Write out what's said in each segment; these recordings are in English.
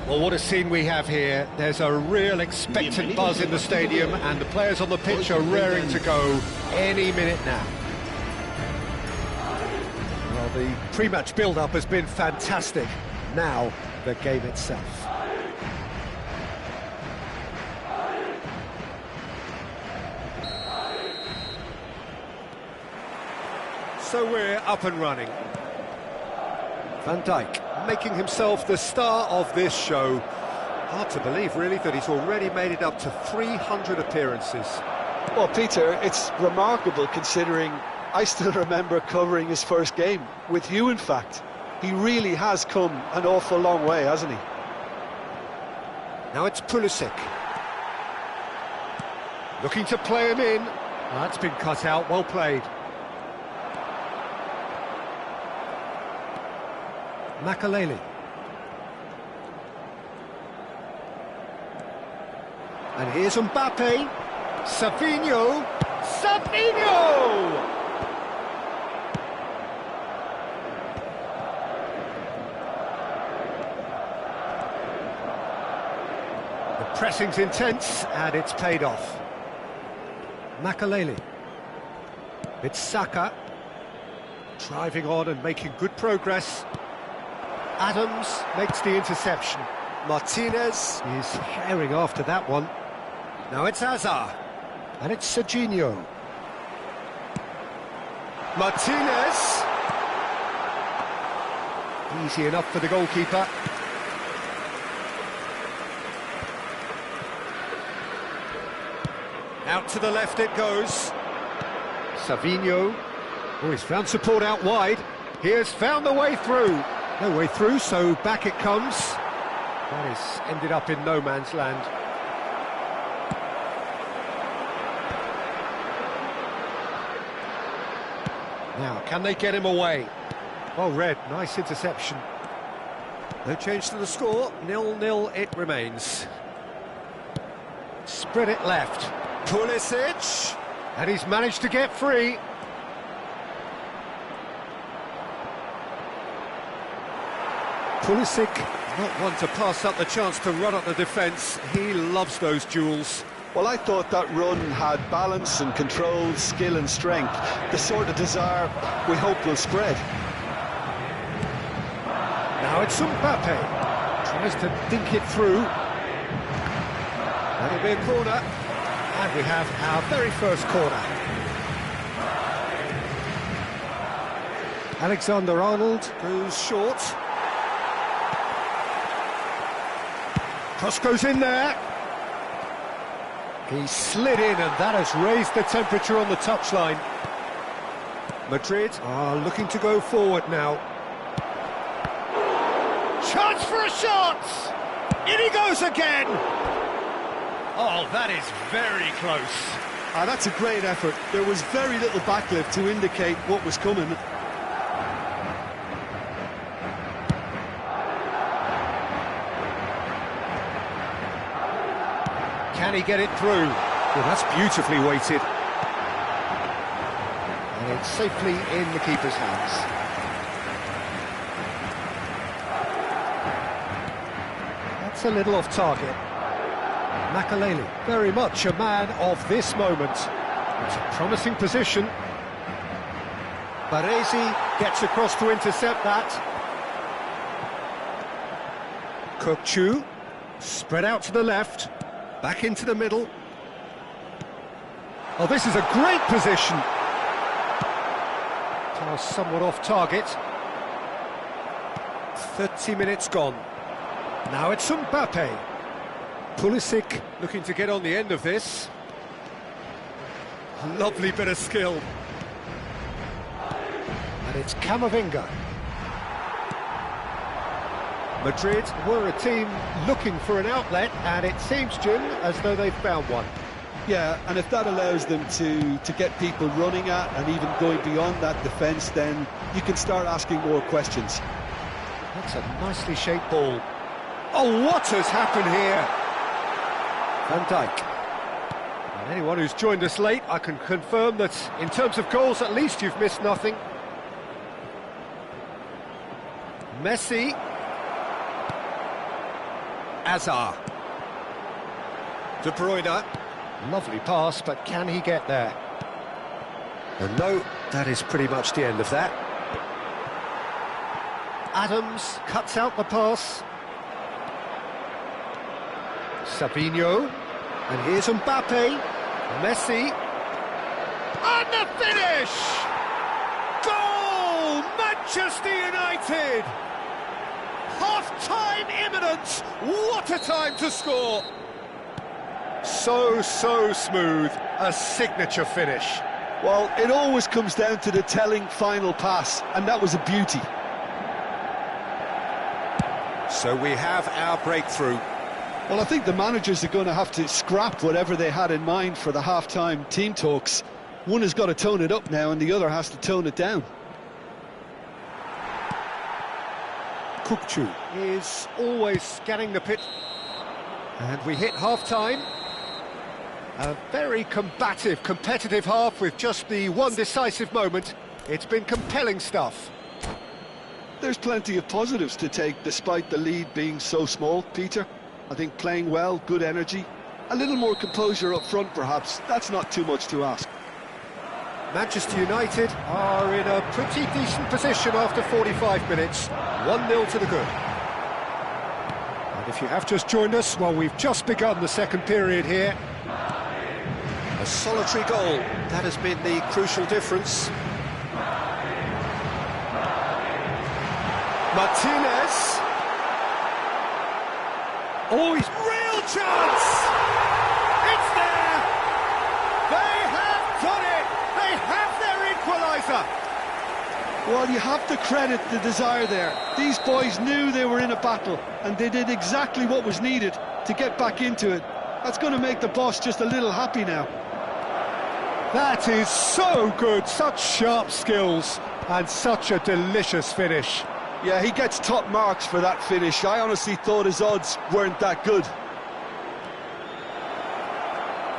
Well, what a scene we have here. There's a real expectant buzz in the stadium, and the players on the pitch are raring to go any minute now. Well, the pre-match build-up has been fantastic. Now, the game itself. So we're up and running. Van Dijk making himself the star of this show. Hard to believe, really, that he's already made it up to 300 appearances. Well, Peter, it's remarkable considering I still remember covering his first game, with you in fact. He really has come an awful long way, hasn't he? Now it's Pulisic. Looking to play him in. Well, that's been cut out, well played. Makelele. And here's Mbappe. Savinho. Savinho! The pressing's intense, and it's paid off. Makelele. It's Saka. Driving on and making good progress. Adams makes the interception. Martinez is herring after that one. Now it's Hazard. And it's Serginho. Martinez. Easy enough for the goalkeeper. Out to the left it goes. Savinho. Oh, he's found support out wide. He has found the way through. No way through, so back it comes. That has ended up in no man's land. Now, can they get him away? Well read, nice interception. No change to the score, 0-0 it remains. Spread it left. Pulisic! And he's managed to get free. Pulisic, not one to pass up the chance to run up the defence. He loves those duels. Well, I thought that run had balance and control, skill and strength. The sort of desire we hope will spread. Now it's Mbappe. Tries to dink it through. That'll be a corner. And we have our very first corner. Alexander-Arnold goes short. Cross goes in there. He slid in, and that has raised the temperature on the touchline. Madrid are looking to go forward now. Chance for a shot! In he goes again! Oh, that is very close. That's a great effort. There was very little backlift to indicate what was coming. Can he get it through? Well, that's beautifully weighted. And it's safely in the keeper's hands. That's a little off target. Makelele, very much a man of this moment. It's a promising position. Baresi gets across to intercept that. Kökçü, spread out to the left. Back into the middle. Oh, this is a great position. Now somewhat off target. 30 minutes gone. Now it's Mbappe. Pulisic looking to get on the end of this. Lovely bit of skill. And it's Camavinga. Madrid were a team looking for an outlet, and it seems, Jim, as though they've found one. Yeah, and if that allows them to get people running at and even going beyond that defence, then you can start asking more questions. That's a nicely shaped ball. Oh, what has happened here? Van Dijk. And anyone who's joined us late, I can confirm that in terms of goals, at least you've missed nothing. Messi. Azar. De Bruyne. Lovely pass, but can he get there? And no, that is pretty much the end of that. Adams cuts out the pass. Savinho. And here's Mbappe. Messi. And the finish! Goal! Manchester United! Half-time imminent! What a time to score! So smooth. A signature finish. Well, it always comes down to the telling final pass, and that was a beauty. So we have our breakthrough. Well, I think the managers are going to have to scrap whatever they had in mind for the half-time team talks. One has got to tone it up now, and the other has to tone it down. Kukçu is always scanning the pitch. And we hit half-time. A very combative, competitive half with just the one decisive moment. It's been compelling stuff. There's plenty of positives to take despite the lead being so small, Peter. I think playing well, good energy, a little more composure up front perhaps, that's not too much to ask. Manchester United are in a pretty decent position after 45 minutes. 1-0 to the good. And if you have just joined us, well, we've just begun the second period here. A solitary goal, that has been the crucial difference. Martinez. Oh, he's real chance! It's there! They have done it! They have their equaliser! Well, you have to credit the desire there. These boys knew they were in a battle, and they did exactly what was needed to get back into it. That's going to make the boss just a little happy now. That is so good, such sharp skills, and such a delicious finish. Yeah, he gets top marks for that finish. I honestly thought his odds weren't that good.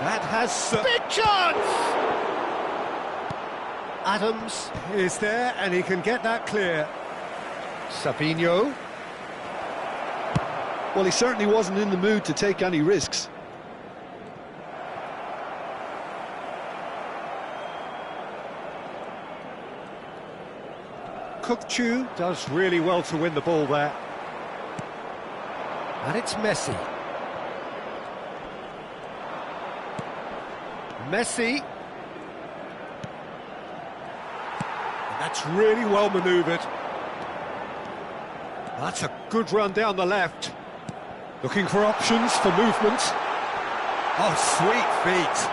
That has big chance! Adams is there, and he can get that clear. Savinho. Well, he certainly wasn't in the mood to take any risks. Kukçu does really well to win the ball there. And it's Messi. Messi. And that's really well manoeuvred. That's a good run down the left. Looking for options for movement. Oh, sweet feet.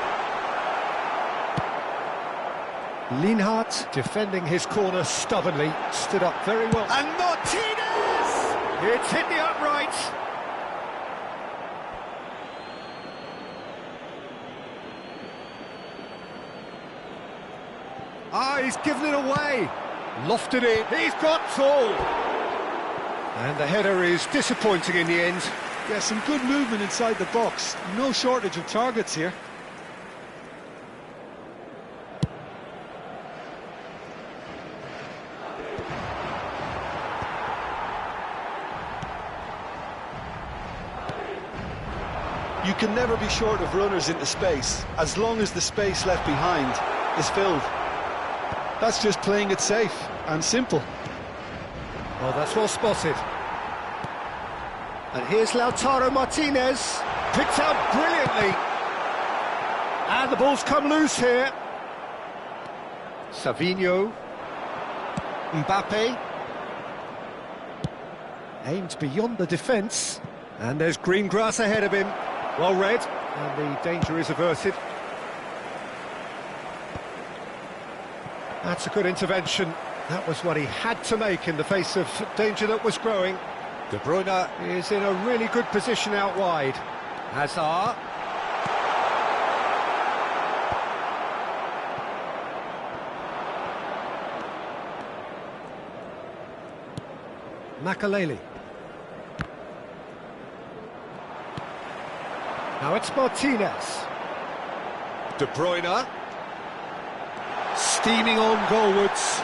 Lienhart defending his corner stubbornly, stood up very well. And Martinez! It's hit the upright. Ah, he's given it away. Lofted it. He's got tall. And the header is disappointing in the end. Yeah, some good movement inside the box. No shortage of targets here. You can never be short of runners into space, as long as the space left behind is filled. That's just playing it safe and simple. Well, that's well spotted. And here's Lautaro Martinez, picked out brilliantly. And the ball's come loose here. Savinho. Mbappe. Aimed beyond the defence. And there's green grass ahead of him. Well read, and the danger is averted. That's a good intervention. That was what he had to make in the face of danger that was growing. De Bruyne is in a really good position out wide. Hazard. Makelele. Now it's Martinez. De Bruyne. Steaming on goalwards.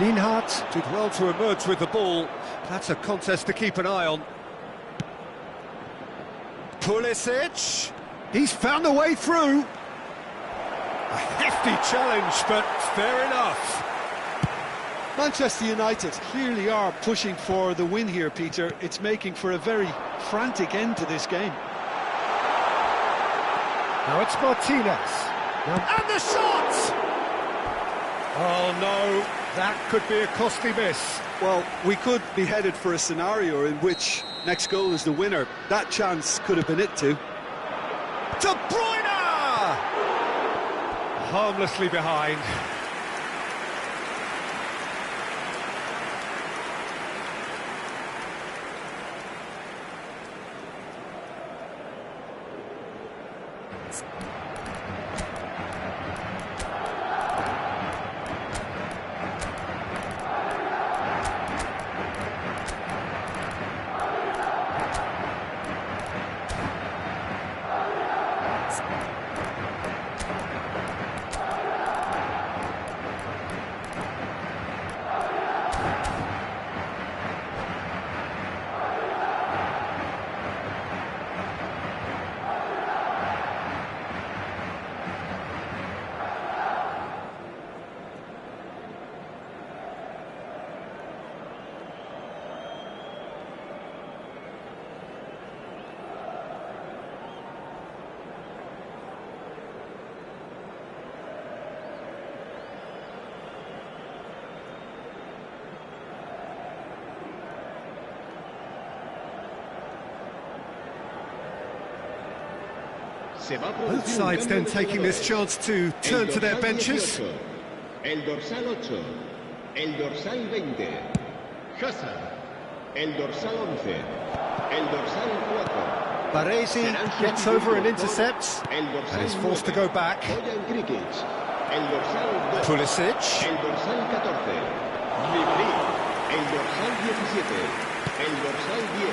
Lienhart did well to emerge with the ball. That's a contest to keep an eye on. Pulisic. He's found a way through. A hefty challenge, but fair enough. Manchester United clearly are pushing for the win here, Peter. It's making for a very frantic end to this game. Now it's Martinez. And the shot! Oh no, that could be a costly miss. Well, we could be headed for a scenario in which next goal is the winner. That chance could have been it too. De Bruyne! Harmlessly behind. Both sides then taking this chance to turn to their benches. El dorsal 8, el dorsal 20, Hazard, el dorsal 11, el dorsal 4. Baresi gets over and intercepts, and is forced to go back. Pulisic. El dorsal 14, Ribery, el dorsal 17, el dorsal 10,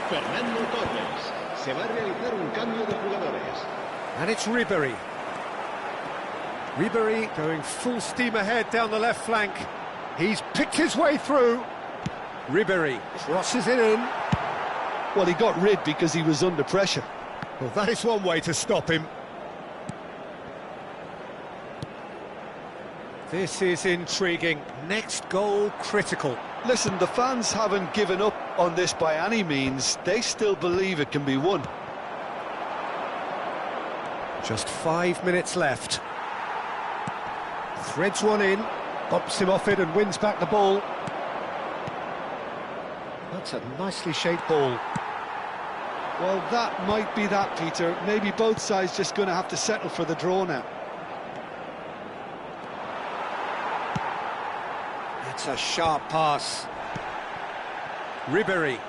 Fernando Torres. Se va a realizar un cambio de jugadores. And it's Ribery. Ribery going full steam ahead down the left flank. He's picked his way through. Ribery crosses it in. Well, he got rid because he was under pressure. Well, that is one way to stop him. This is intriguing. Next goal critical. Listen, the fans haven't given up on this by any means. They still believe it can be won. Just 5 minutes left. Threads one in, bumps him off it and wins back the ball. That's a nicely shaped ball. Well, that might be that, Peter. Maybe both sides just going to have to settle for the draw now. It's a sharp pass. Ribery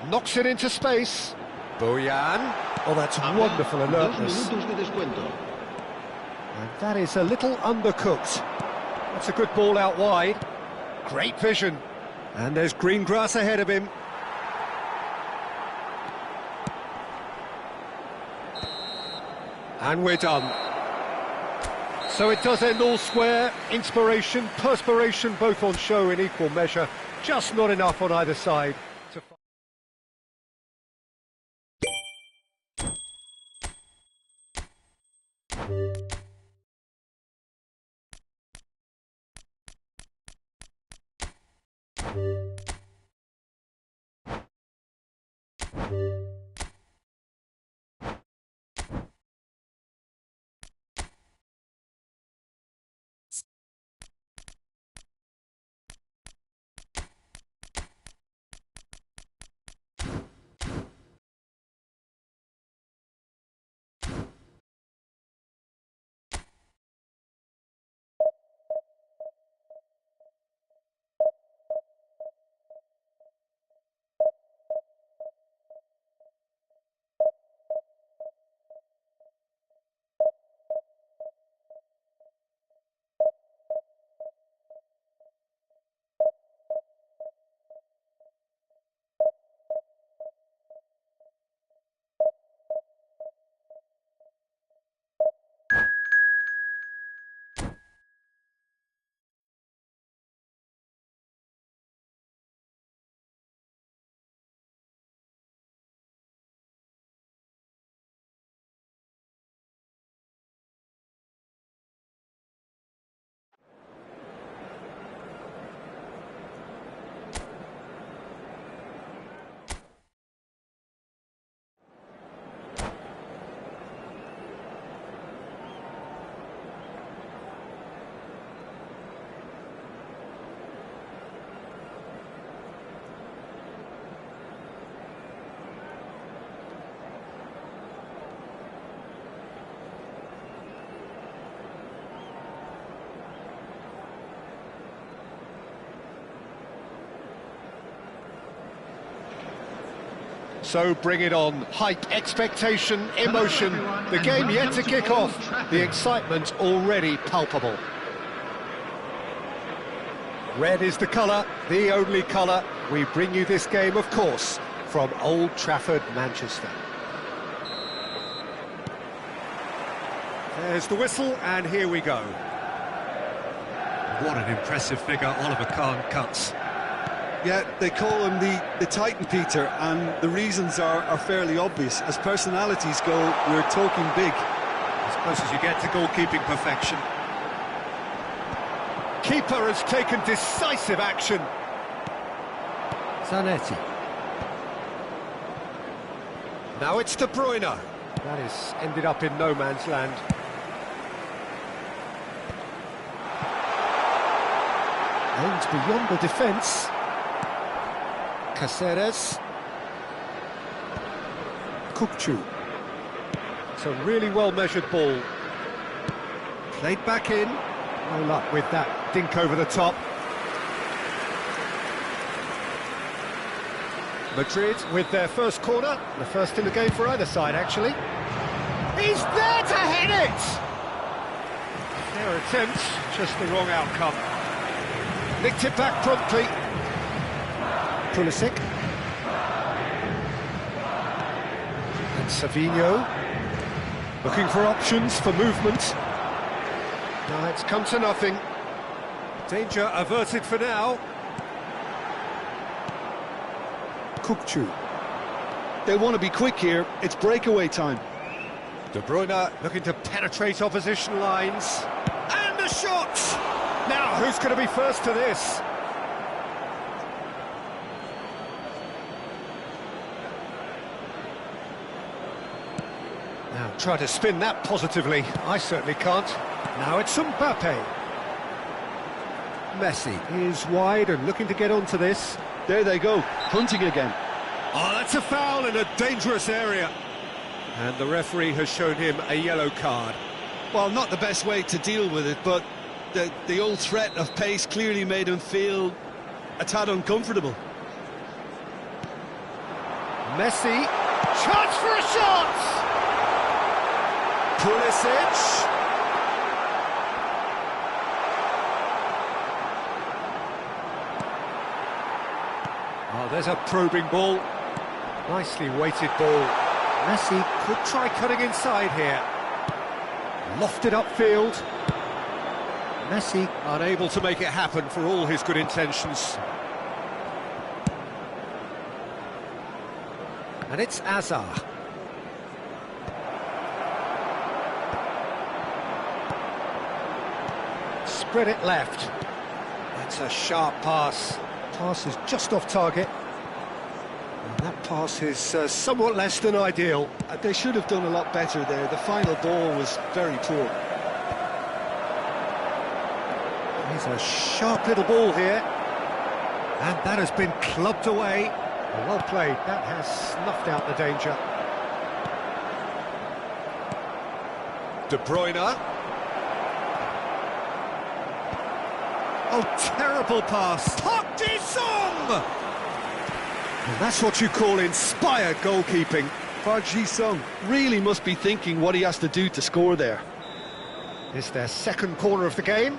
knocks it into space. Bojan. Oh, that's wonderful alertness. And that is a little undercooked. That's a good ball out wide. Great vision. And there's green grass ahead of him. And we're done. So it does end all square. Inspiration, perspiration, both on show in equal measure. Just not enough on either side. So bring it on. Hype, expectation, emotion. The game yet to kick off. The excitement already palpable. Red is the colour, the only colour. We bring you this game, of course, from Old Trafford, Manchester. There's the whistle, and here we go. What an impressive figure Oliver Kahn cuts. Yeah, they call him the Titan, Peter, and the reasons are fairly obvious. As personalities go, we're talking big. As close as you get to goalkeeping perfection. Keeper has taken decisive action. Zanetti. Now it's De Bruyne. That has ended up in no man's land. Aims beyond the defence. Caceres. Kukçu. It's a really well-measured ball. Played back in. No luck with that dink over the top. Madrid with their first corner. The first in the game for either side, actually. He's there to hit it! Their attempt, just the wrong outcome. Nicked it back promptly. Pulisic. And Savinho. Looking for options for movement. No, it's come to nothing. Danger averted for now. Kukçu. They want to be quick here. It's breakaway time. De Bruyne looking to penetrate opposition lines. And a shot! Now, who's going to be first to this? Now, try to spin that positively. I certainly can't. Now it's Mbappe. Messi is wide and looking to get onto this. There they go, hunting again. Oh, that's a foul in a dangerous area. And the referee has shown him a yellow card. Well, not the best way to deal with it, but the old threat of pace clearly made him feel a tad uncomfortable. Messi, chance for a shot! Pulisic. Oh, there's a probing ball. Nicely weighted ball. Messi could try cutting inside here. Lofted upfield. Messi unable to make it happen for all his good intentions. And it's Azar. Spread it left. That's a sharp pass. Pass is just off target. And that pass is somewhat less than ideal. They should have done a lot better there. The final ball was very poor. Here's a sharp little ball here. And that has been clubbed away. Well played. That has snuffed out the danger. De Bruyne. Oh, terrible pass. Park Ji-sung! And that's what you call inspired goalkeeping. Park Ji-sung really must be thinking what he has to do to score there. It's their second corner of the game.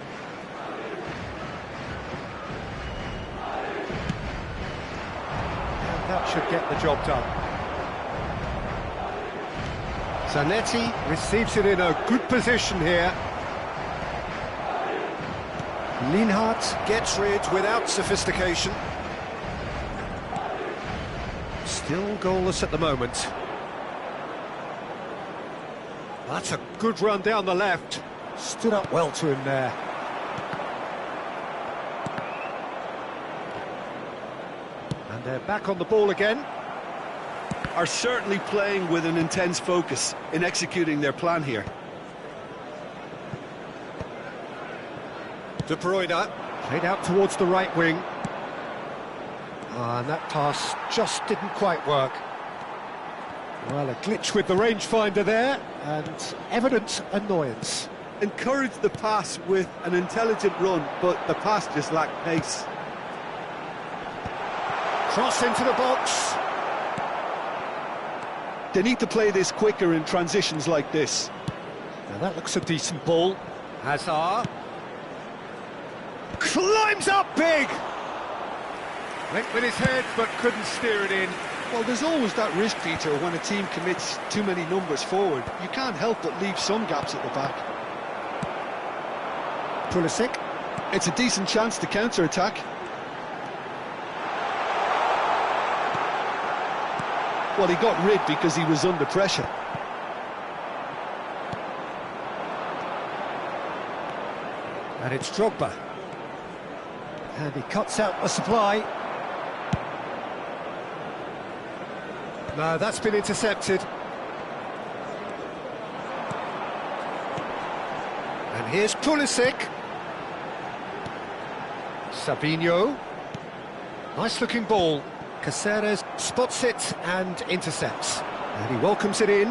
And that should get the job done. Zanetti receives it in a good position here. Lienhart gets rid without sophistication. Still goalless at the moment. That's a good run down the left. Stood up well to him there. And they're back on the ball again. Are certainly playing with an intense focus in executing their plan here. De Bruyne, played out towards the right wing. And that pass just didn't quite work. Well, a glitch with the rangefinder there, and evident annoyance. Encouraged the pass with an intelligent run, but the pass just lacked pace. Cross into the box. They need to play this quicker in transitions like this. Now that looks a decent ball. Hazard climbs up big. Went with his head but couldn't steer it in. Well, there's always that risk, Peter, when a team commits too many numbers forward. You can't help but leave some gaps at the back. Pulisic. It's a decent chance to counter-attack. Well, he got rid because he was under pressure. And it's Drogba. And he cuts out the supply. No, that's been intercepted. And here's Pulisic. Savinho. Nice-looking ball. Caceres spots it and intercepts. And he welcomes it in.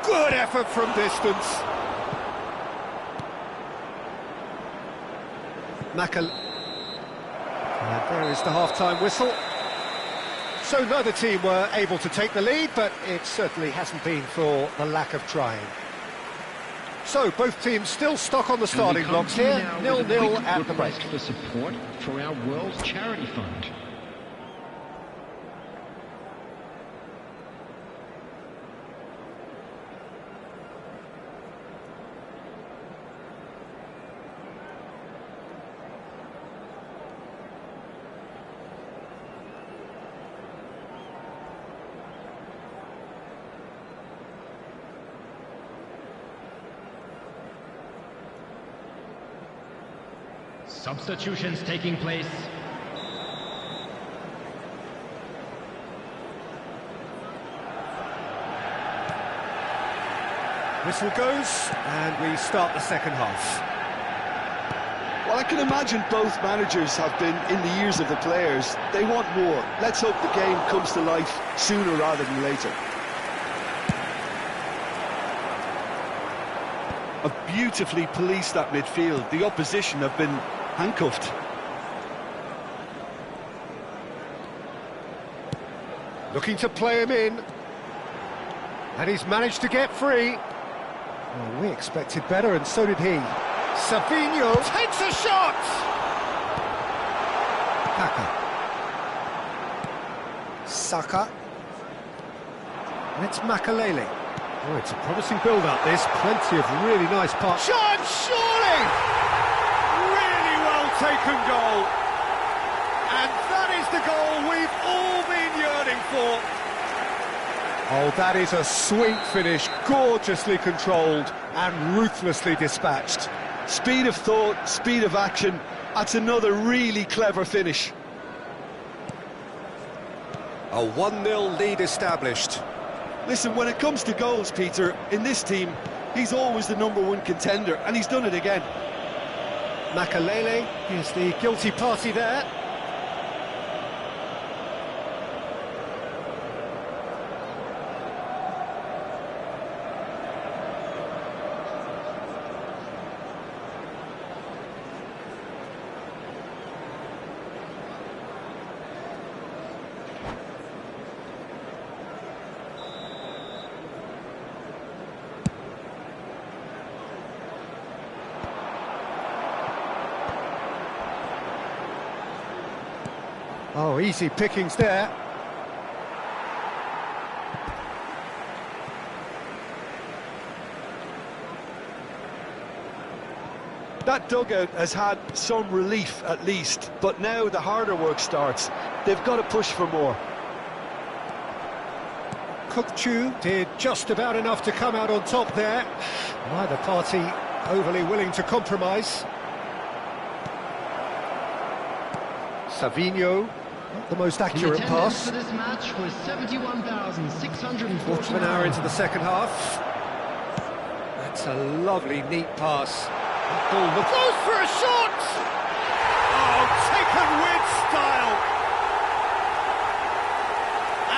Good effort from distance. And there is the half-time whistle. So neither team were able to take the lead, but it certainly hasn't been for the lack of trying. So both teams still stuck on the starting blocks here, 0-0 at the break. For support for our World Charity Fund. Substitutions taking place. Whistle goes, and we start the second half. Well, I can imagine both managers have been in the ears of the players. They want more. Let's hope the game comes to life sooner rather than later. Have beautifully policed that midfield. The opposition have been handcuffed. Looking to play him in. And he's managed to get free. Well, we expected better, and so did he. Savinho takes a shot! Kaka. Saka. And it's Makalele. Oh, it's a promising build-up, this. Plenty of really nice passes. Shot, surely! Really well-taken goal. And that is the goal we've all been yearning for. Oh, that is a sweet finish, gorgeously controlled and ruthlessly dispatched. Speed of thought, speed of action. That's another really clever finish. A 1-0 lead established. Listen, when it comes to goals, Peter, in this team, he's always the #1 contender, and he's done it again. Makalele is the guilty party there. Oh, easy pickings there. That dugout has had some relief at least, but now the harder work starts. They've got to push for more. Kukçu did just about enough to come out on top there. Neither party overly willing to compromise. Savinho, not the most accurate pass. For this match was 71,640. Quarter of an hour into the second half. That's a lovely, neat pass. That ball goes for a shot! Oh, taken with style!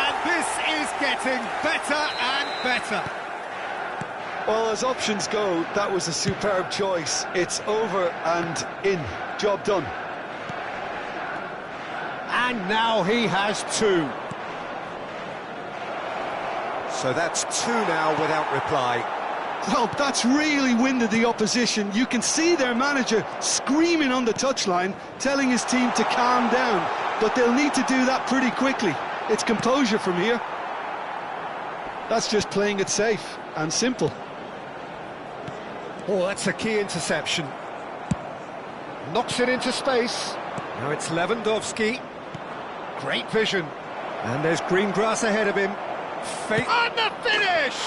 And this is getting better and better. Well, as options go, that was a superb choice. It's over and in. Job done. And now he has two. So that's 2 now without reply. Well, that's really winded the opposition. You can see their manager screaming on the touchline, telling his team to calm down. But they'll need to do that pretty quickly. It's composure from here. That's just playing it safe and simple. Oh, that's a key interception. Knocks it into space. Now it's Lewandowski. Great vision. And there's green grass ahead of him. And the finish!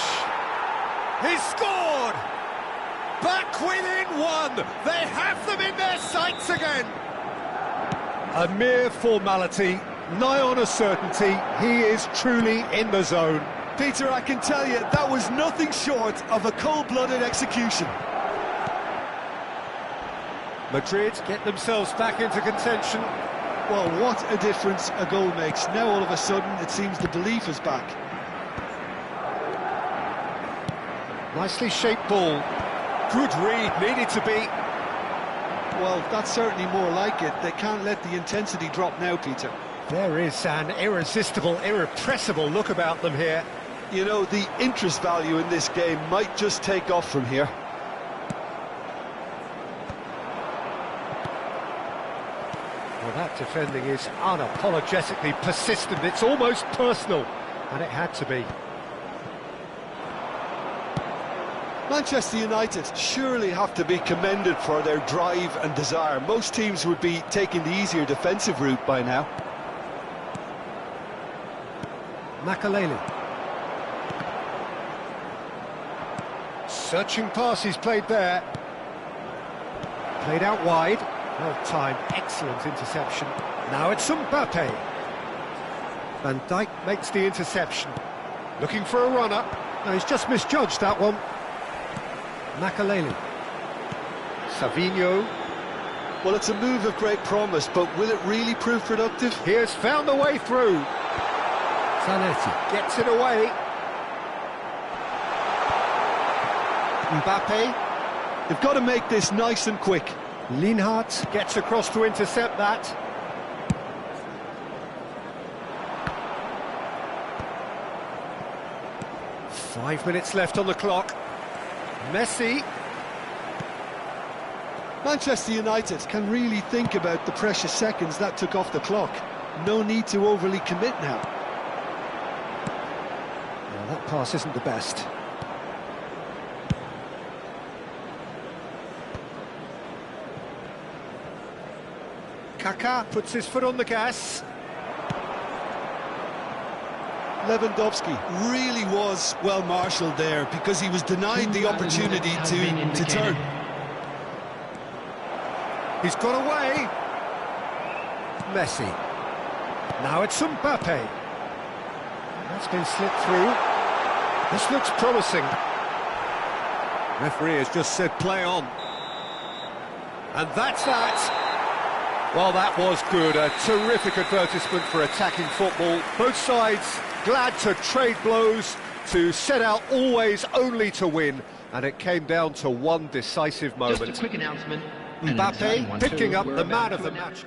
He's scored! Back within 1. They have them in their sights again. A mere formality, nigh on a certainty. He is truly in the zone. Peter, I can tell you, that was nothing short of a cold-blooded execution. Madrid get themselves back into contention. Well, what a difference a goal makes. Now all of a sudden it seems the belief is back. Nicely shaped ball. Good read, needed to be. Well, that's certainly more like it. They can't let the intensity drop now, Peter. There is an irresistible, irrepressible look about them here. You know, the interest value in this game might just take off from here. Well, that defending is unapologetically persistent. It's almost personal, and it had to be. Manchester United surely have to be commended for their drive and desire. Most teams would be taking the easier defensive route by now. Makaleli. Searching pass he's played there. Played out wide. Well timed, excellent interception. Now it's Mbappe. Van Dijk makes the interception. Looking for a runner. No, he's just misjudged that one. Makaleli. Savinho. Well, it's a move of great promise, but will it really prove productive? He has found the way through. Zanetti gets it away. Mbappe. They've got to make this nice and quick. Lienhart gets across to intercept that. Five minutes left on the clock. Messi. Manchester United can really think about the precious seconds that took off the clock. No need to overly commit now. Well, that pass isn't the best. Kaká puts his foot on the gas. Lewandowski really was well marshalled there because he was denied the opportunity to turn. He's got away. Messi. Now it's Mbappe. That's been slipped through. This looks promising. Referee has just said play on. And that's that. Well, that was good. A terrific advertisement for attacking football. Both sides glad to trade blows, to set out always only to win, and it came down to one decisive moment. Just a quick announcement. Mbappe picking up the man of the match.